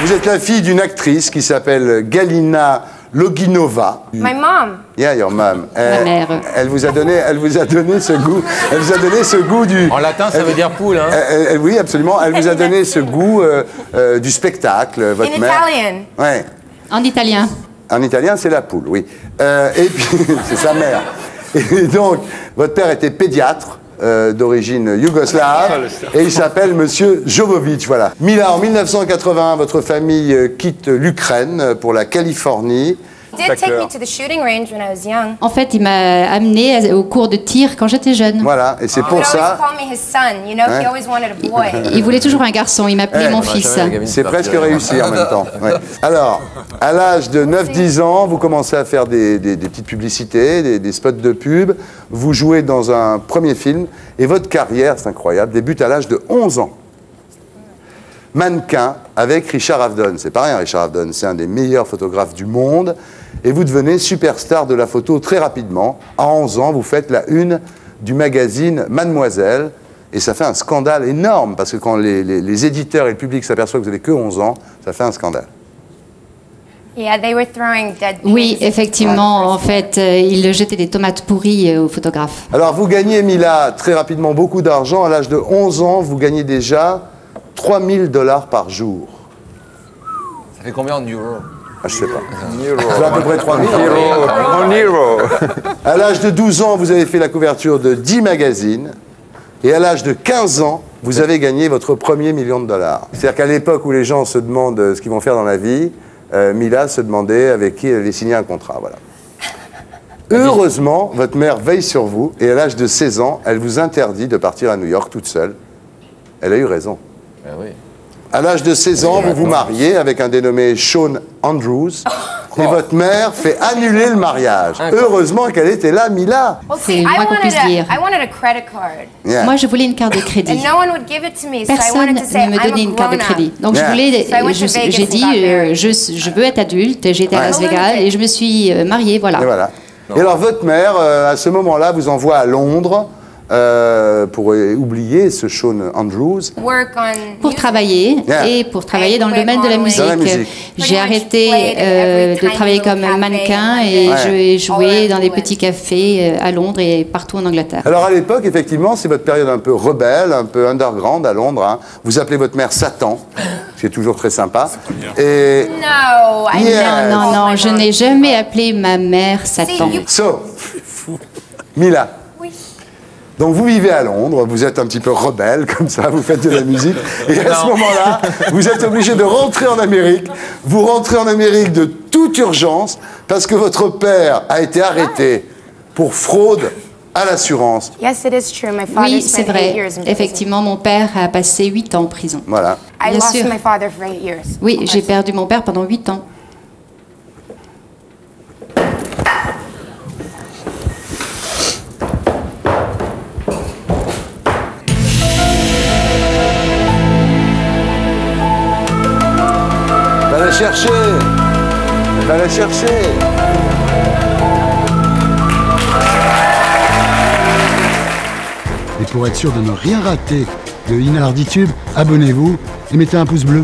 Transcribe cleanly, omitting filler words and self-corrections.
Vous êtes la fille d'une actrice qui s'appelle Galina Loginova. My mom. Yeah, your mom. Ma mère. Elle vous a donné ce goût. Elle vous a donné ce goût du. En latin, ça veut dire poule, hein. Oui, absolument. Elle vous a donné ce goût du spectacle, votre In mère. Italian. Ouais. En italien. En italien, c'est la poule, oui. Et puis, c'est sa mère. Et donc, votre père était pédiatre. D'origine yougoslave, et il s'appelle Monsieur Jovovic, voilà. Mila, en 1981, votre famille quitte l'Ukraine pour la Californie. He did take me to the shooting range when I was young. En fait, il m'a amené au cours de tir quand j'étais jeune. Voilà, et c'est He pour would always ça... call me his son. You know, he always wanted a boy. Il voulait toujours un garçon, il m'appelait mon fils. C'est presque réussi en même temps. Ouais. Alors, à l'âge de 9-10 ans, vous commencez à faire des petites publicités, des spots de pub. Vous jouez dans un premier film et votre carrière, c'est incroyable, débute à l'âge de 11 ans. Mannequin avec Richard Avedon. C'est pas rien, Richard Avedon, c'est un des meilleurs photographes du monde. Et vous devenez superstar de la photo très rapidement. À 11 ans, vous faites la une du magazine Mademoiselle. Et ça fait un scandale énorme, parce que quand les éditeurs et le public s'aperçoivent que vous n'avez que 11 ans, ça fait un scandale. Yeah, they were throwing dead Oui, pigs. effectivement, en fait, il jetait des tomates pourries aux photographes. Alors, vous gagnez, Mila, très rapidement beaucoup d'argent. À l'âge de 11 ans, vous gagnez déjà 3 000 $ par jour. Ça fait combien en euros? Ah, je sais pas. C'est à peu près 3 000 En euros. À l'âge de 12 ans, vous avez fait la couverture de 10 magazines. Et à l'âge de 15 ans, vous avez gagné votre premier $1 million. C'est-à-dire qu'à l'époque où les gens se demandent ce qu'ils vont faire dans la vie, Mila se demandait avec qui elle allait signer un contrat. Voilà. Heureusement, votre mère veille sur vous et à l'âge de 16 ans, elle vous interdit de partir à New York toute seule. Elle a eu raison. Ben oui. À l'âge de 16 ans, vous vous mariez avec un dénommé Sean Andrews et votre mère fait annuler le mariage. Heureusement qu'elle était là, Mila. Well, C'est see, le moins qu'on puisse dire. I wanted a credit card. Yeah. Moi, je voulais une carte de crédit. And no one would give it to me, so I Personne wanted to say, ne me I'm donnait a une carte de grown-up. crédit. Donc, Yeah. So I went to Vegas j'ai and dit, got married. je veux être adulte. J'ai été à Las Vegas et je me suis mariée, voilà. Et voilà. Et alors votre mère, à ce moment-là, vous envoie à Londres pour oublier ce Sean Andrews. Work on Pour music. travailler Yeah. et pour travailler dans le domaine de la musique. Dans la musique. J'ai arrêté de travailler comme mannequin et je jouais dans des petits cafés à Londres et partout en Angleterre. Alors à l'époque, effectivement, c'est votre période un peu rebelle, un peu underground à Londres. Hein. Vous appelez votre mère Satan, ce qui est toujours très sympa. Et No, I Yeah. never Non, called non, my je mom. n'ai jamais appelé ma mère Satan. you- so, Mila. Oui. Donc vous vivez à Londres, vous êtes un petit peu rebelle comme ça, vous faites de la musique, et à ce moment-là, vous êtes obligé de rentrer en Amérique. Vous rentrez en Amérique de toute urgence parce que votre père a été arrêté pour fraude à l'assurance. Yes, it is true. My father Oui, c'est spent 8 vrai. years in prison. Effectivement, mon père a passé 8 ans en prison. Voilà. I Bien lost sûr. my father for 8 years. Oui, j'ai perdu mon père pendant 8 ans. Va la chercher. Va la chercher. Et pour être sûr de ne rien rater de Inarditube, abonnez-vous et mettez un pouce bleu.